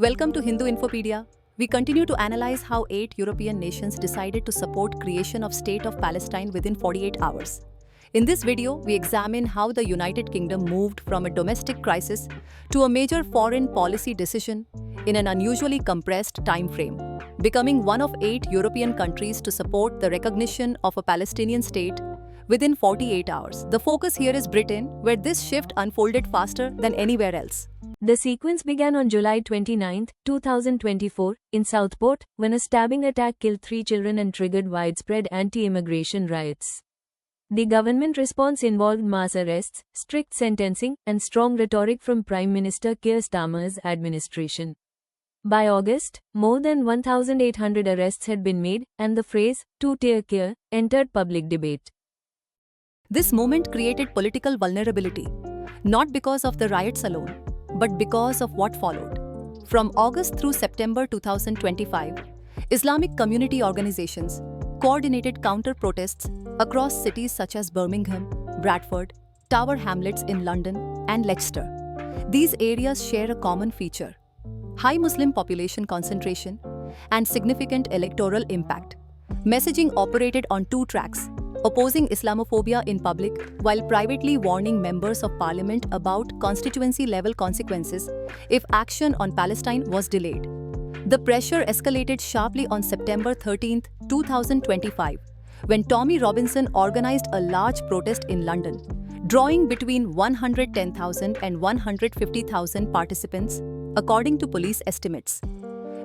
Welcome to Hindu Infopedia. We continue to analyze how 8 European nations decided to support creation of State of Palestine within 48 hours. In this video, we examine how the United Kingdom moved from a domestic crisis to a major foreign policy decision in an unusually compressed time frame, becoming one of 8 European countries to support the recognition of a Palestinian state within 48 hours. The focus here is Britain, where this shift unfolded faster than anywhere else. The sequence began on July 29, 2024, in Southport, when a stabbing attack killed 3 children and triggered widespread anti-immigration riots. The government response involved mass arrests, strict sentencing, and strong rhetoric from Prime Minister Keir Starmer's administration. By August, more than 1,800 arrests had been made, and the phrase, two-tier Keir, entered public debate. This moment created political vulnerability, not because of the riots alone, but because of what followed. From August through September 2025, Islamic community organizations coordinated counter-protests across cities such as Birmingham, Bradford, Tower Hamlets in London, and Leicester. These areas share a common feature: high Muslim population concentration and significant electoral impact. Messaging operated on 2 tracks: opposing Islamophobia in public while privately warning members of parliament about constituency-level consequences if action on Palestine was delayed. The pressure escalated sharply on September 13, 2025, when Tommy Robinson organized a large protest in London, drawing between 110,000 and 150,000 participants, according to police estimates.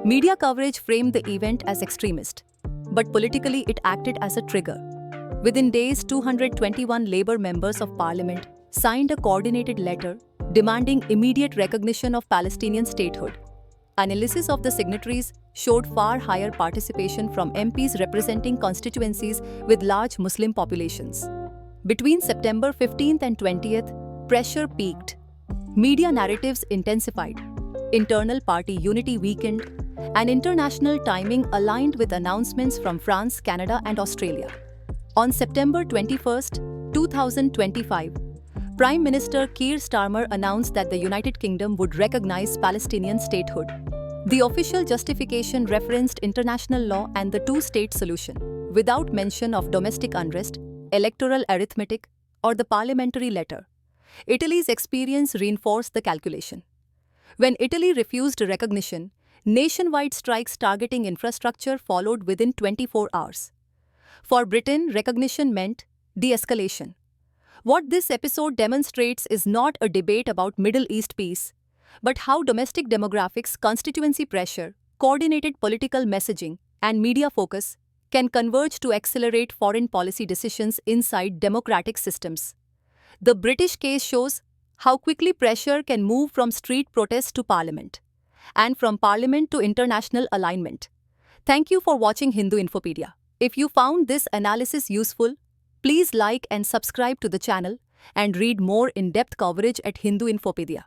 Media coverage framed the event as extremist, but politically it acted as a trigger. Within days, 221 Labour members of Parliament signed a coordinated letter demanding immediate recognition of Palestinian statehood. Analysis of the signatories showed far higher participation from MPs representing constituencies with large Muslim populations. Between September 15th and 20th, pressure peaked. Media narratives intensified. Internal party unity weakened, and international timing aligned with announcements from France, Canada, and Australia. On September 21, 2025, Prime Minister Keir Starmer announced that the United Kingdom would recognize Palestinian statehood. The official justification referenced international law and the two-state solution, without mention of domestic unrest, electoral arithmetic, or the parliamentary letter. Italy's experience reinforced the calculation. When Italy refused recognition, nationwide strikes targeting infrastructure followed within 24 hours. For Britain, recognition meant de-escalation. What this episode demonstrates is not a debate about Middle East peace, but how domestic demographics, constituency pressure, coordinated political messaging, and media focus can converge to accelerate foreign policy decisions inside democratic systems. The British case shows how quickly pressure can move from street protests to parliament, and from parliament to international alignment. Thank you for watching Hindu Infopedia. If you found this analysis useful, please like and subscribe to the channel and read more in-depth coverage at Hindu Infopedia.